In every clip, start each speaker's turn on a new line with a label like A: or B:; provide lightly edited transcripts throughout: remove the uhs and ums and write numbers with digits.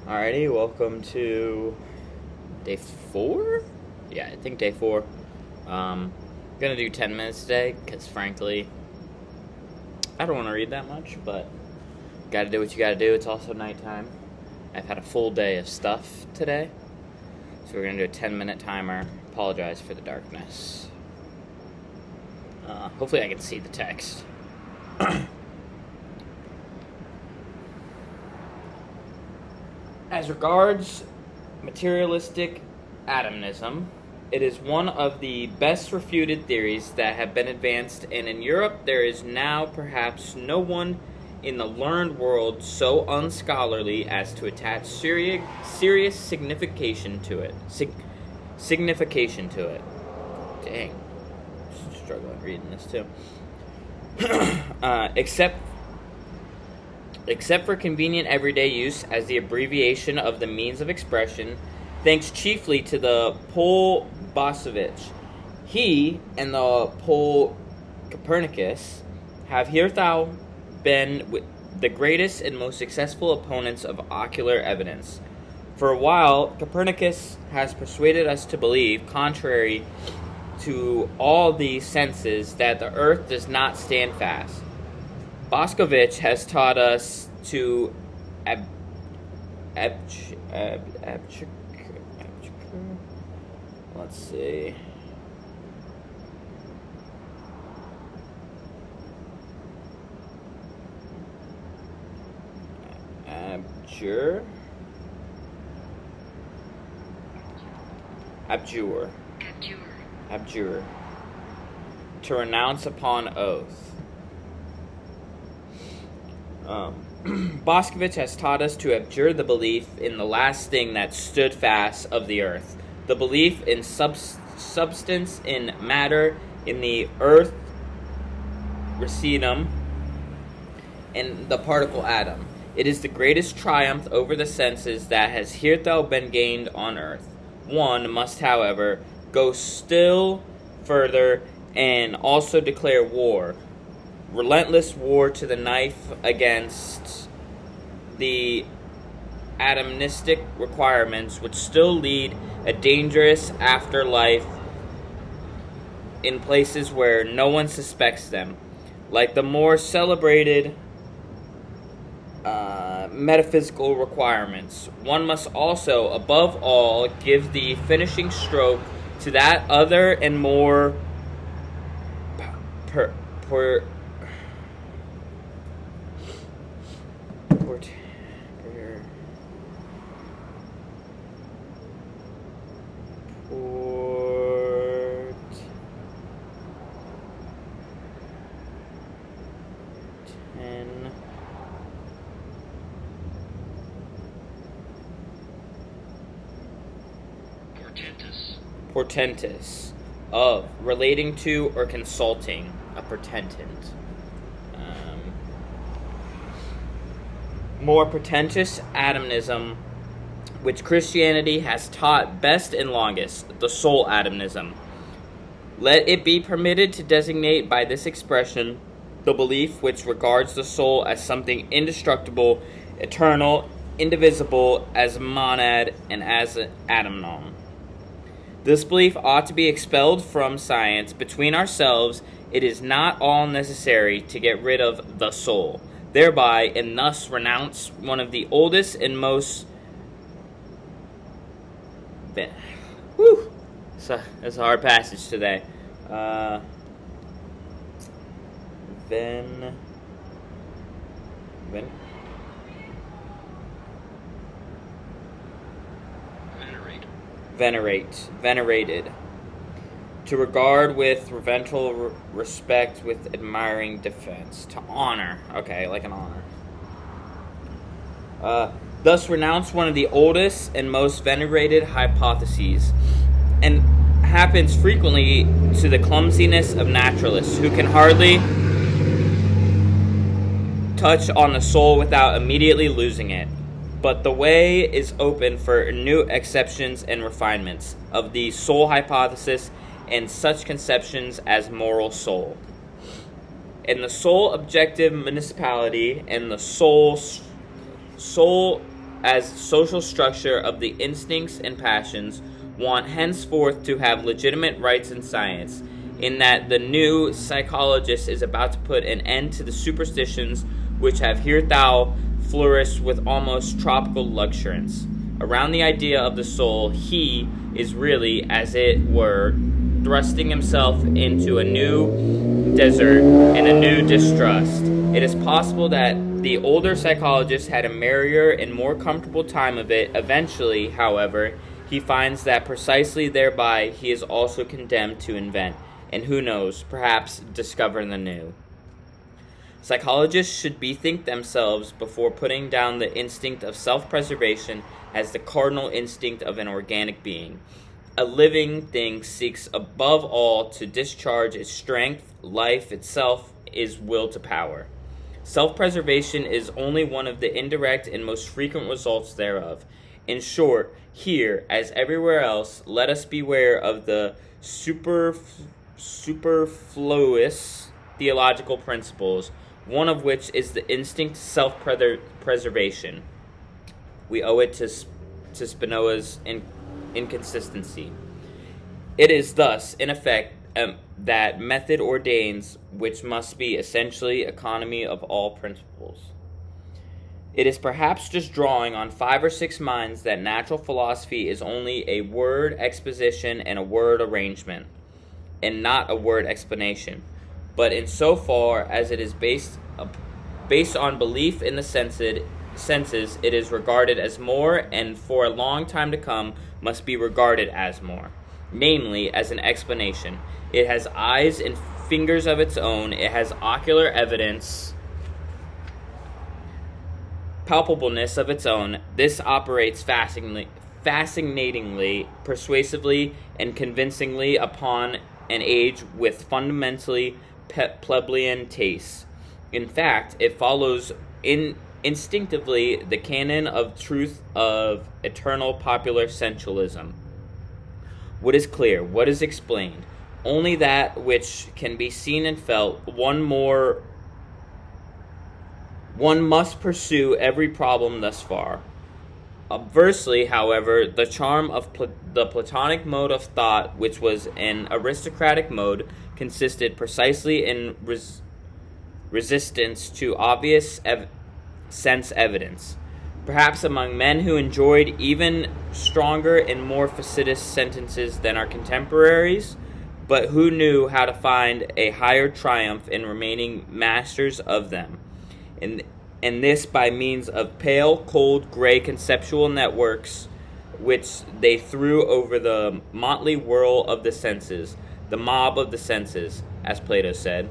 A: Alrighty, welcome to day 4? Yeah, I think day 4. Gonna do 10 minutes today, because frankly, I don't want to read that much, but gotta do what you gotta do. It's also nighttime. I've had a full day of stuff today, so we're gonna do a 10-minute timer. Apologize for the darkness. Hopefully I can see the text. As regards materialistic atomism, it is one of the best refuted theories that have been advanced, and in Europe there is now perhaps no one in the learned world so unscholarly as to attach serious signification to it. Signification to it. Dang. Struggling reading this too. Except for convenient everyday use as the abbreviation of the means of expression, thanks chiefly to the Pole Bosevich. He and the Pole Copernicus have hitherto been the greatest and most successful opponents of ocular evidence. For a while, Copernicus has persuaded us to believe, contrary to all the senses, that the earth does not stand fast. Boscovich has taught us to let's see. Abjure. To renounce upon oath. Boscovich has taught us to abjure the belief in the last thing that stood fast of the earth, the belief in substance, in matter, in the earth residuum, in the particle atom. It is the greatest triumph over the senses that has hitherto been gained on earth. One must, however, go still further and also declare war. Relentless war to the knife against the atomistic requirements which still lead a dangerous afterlife in places where no one suspects them. Like the more celebrated metaphysical requirements, one must also, above all, give the finishing stroke to that other and more portentous of, relating to, or consulting, a portentant. More portentous atomism, which Christianity has taught best and longest, the soul atomism. Let it be permitted to designate by this expression the belief which regards the soul as something indestructible, eternal, indivisible, as monad and as an atomnon. This belief ought to be expelled from science. Between ourselves, it is not all necessary to get rid of the soul, thereby and thus renounce one of the oldest and most... So, that's a hard passage today. Venerated. To regard with reverential respect, with admiring defense. To honor. Okay, like an honor. Thus renounce one of the oldest and most venerated hypotheses, and happens frequently to the clumsiness of naturalists, who can hardly touch on the soul without immediately losing it. But the way is open for new exceptions and refinements of the soul hypothesis and such conceptions as moral soul. And the soul objective municipality and the soul as social structure of the instincts and passions, want henceforth to have legitimate rights in science, in that the new psychologist is about to put an end to the superstitions which have hitherto flourished with almost tropical luxuriance. Around the idea of the soul, he is really, as it were, thrusting himself into a new desert and a new distrust. It is possible that the older psychologist had a merrier and more comfortable time of it. Eventually, however, he finds that precisely thereby he is also condemned to invent, and who knows, perhaps discover the new. Psychologists should bethink themselves before putting down the instinct of self-preservation as the cardinal instinct of an organic being. A living thing seeks above all to discharge its strength. Life itself is will to power. Self-preservation is only one of the indirect and most frequent results thereof. In short, here, as everywhere else, let us beware of the superfluous theological principles, one of which is the instinct self-preservation. We owe it to Spinoza's inconsistency. It is thus, in effect, that method ordains, which must be essentially economy of all principles. It is perhaps just drawing on 5 or 6 minds that natural philosophy is only a word exposition and a word arrangement, and not a word explanation. But in so far as it is based on belief in the senses, it is regarded as more, and for a long time to come must be regarded as more, namely as an explanation. It has eyes and fingers of its own. It has ocular evidence, palpableness of its own. This operates fascinatingly, persuasively, and convincingly upon an age with fundamentally plebeian tastes. In fact, it follows instinctively the canon of truth of eternal popular sensualism. What is clear? What is explained? Only that which can be seen and felt. One must pursue every problem thus far. Obversely, however, the charm of the Platonic mode of thought, which was an aristocratic mode, consisted precisely in resistance to obvious sense evidence. Perhaps among men who enjoyed even stronger and more facetious sentences than our contemporaries, but who knew how to find a higher triumph in remaining masters of them, and this by means of pale, cold, gray conceptual networks which they threw over the motley whirl of the senses, the mob of the senses, as Plato said.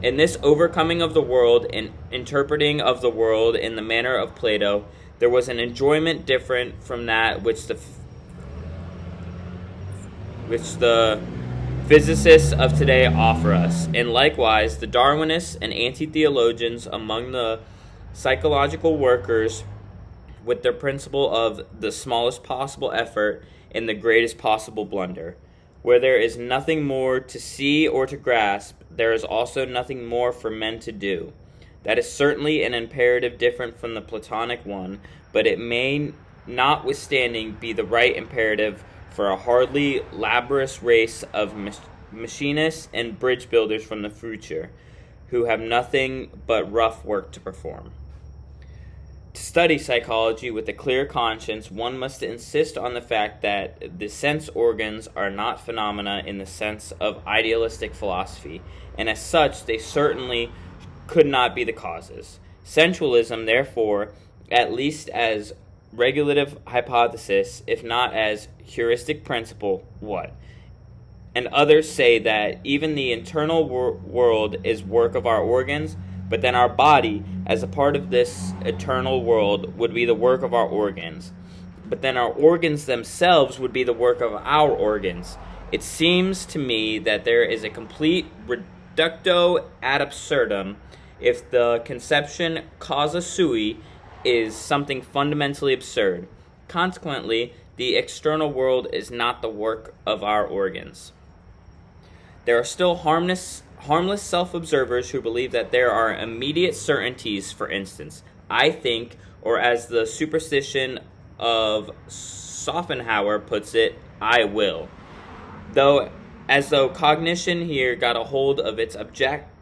A: In this overcoming of the world and interpreting of the world in the manner of Plato, there was an enjoyment different from that which the physicists of today offer us, and likewise the Darwinists and anti-theologians among the psychological workers, with their principle of the smallest possible effort and the greatest possible blunder. Where there is nothing more to see or to grasp, there is also nothing more for men to do. That is certainly an imperative different from the Platonic one, but it may notwithstanding be the right imperative for a hardly laborious race of machinists and bridge builders from the future, who have nothing but rough work to perform. To study psychology with a clear conscience, one must insist on the fact that the sense organs are not phenomena in the sense of idealistic philosophy, and as such they certainly could not be the causes. Sensualism, therefore, at least as regulative hypothesis, if not as heuristic principle, what? And others say that even the internal world is work of our organs, but then our body, as a part of this eternal world, would be the work of our organs. But then our organs themselves would be the work of our organs. It seems to me that there is a complete reductio ad absurdum if the conception causa sui is something fundamentally absurd. Consequently, the external world is not the work of our organs. There are still harmless self-observers who believe that there are immediate certainties. For instance, I think or as the superstition of Schopenhauer puts it, I will. As though cognition here got a hold of its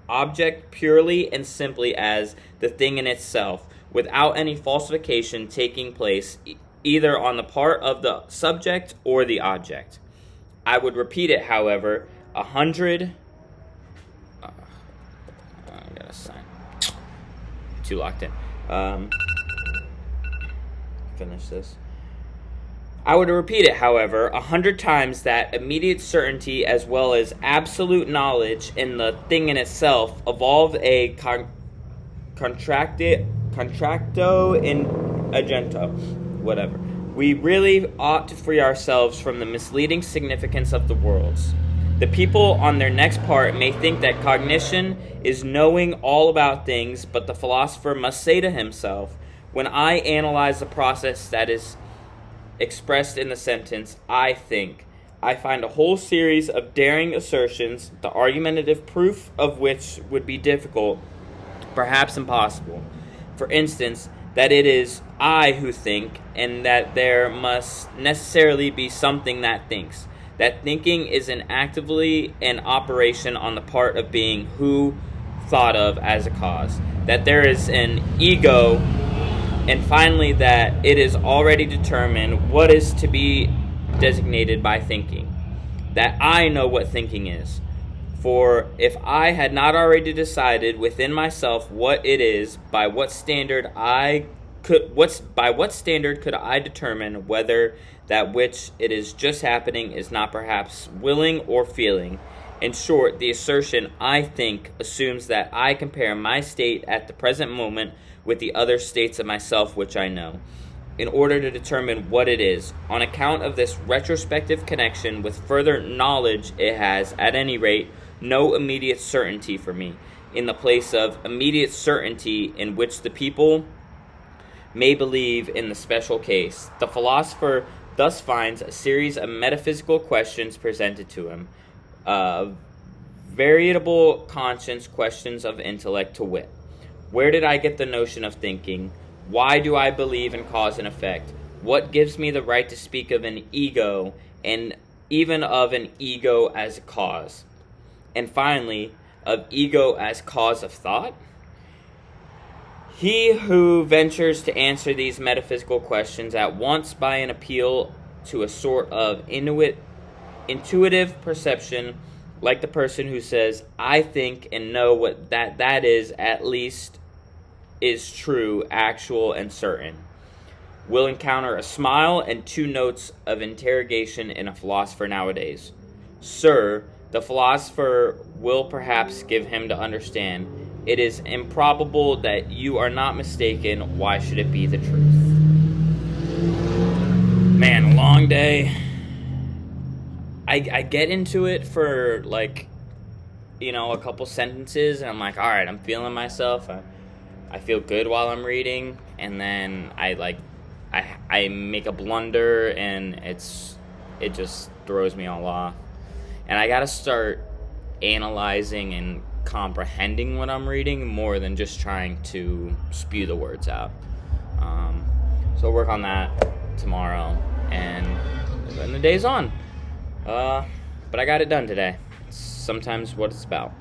A: object purely and simply as the thing in itself, without any falsification taking place either on the part of the subject or the object. I would repeat it, however, 100... I gotta sign. Too locked in. Finish this. I would repeat it, however, 100 times that immediate certainty as well as absolute knowledge in the thing in itself evolve a contracto in agento, whatever. We really ought to free ourselves from the misleading significance of the worlds. The people on their next part may think that cognition is knowing all about things, but the philosopher must say to himself, when I analyze the process that is expressed in the sentence, I think, I find a whole series of daring assertions, the argumentative proof of which would be difficult, perhaps impossible. For instance, that it is I who think, and that there must necessarily be something that thinks. That thinking is actively an operation on the part of being who thought of as a cause. That there is an ego, and finally that it is already determined what is to be designated by thinking. That I know what thinking is. For if I had not already decided within myself what it is, by what standard could I determine whether that which it is just happening is not perhaps willing or feeling? In short, the assertion I think assumes that I compare my state at the present moment with the other states of myself which I know, in order to determine what it is. On account of this retrospective connection with further knowledge, it has, at any rate, no immediate certainty for me, in the place of immediate certainty in which the people may believe in the special case. The philosopher thus finds a series of metaphysical questions presented to him, veritable conscience questions of intellect, to wit. Where did I get the notion of thinking? Why do I believe in cause and effect? What gives me the right to speak of an ego, and even of an ego as a cause? And finally, of ego as cause of thought? He who ventures to answer these metaphysical questions at once by an appeal to a sort of intuitive perception, like the person who says, I think and know what that is, at least is true, actual, and certain, will encounter a smile and two notes of interrogation in a philosopher nowadays. Sir, the philosopher will perhaps give him to understand, it is improbable that you are not mistaken. Why should it be the truth? Man, long day. I get into it for a couple sentences, and I'm like, all right, I'm feeling myself. I feel good while I'm reading, and then I make a blunder, and it just throws me all off. And I gotta start analyzing and comprehending what I'm reading more than just trying to spew the words out. So I'll work on that tomorrow, and then the day's on. But I got it done today. It's sometimes what it's about.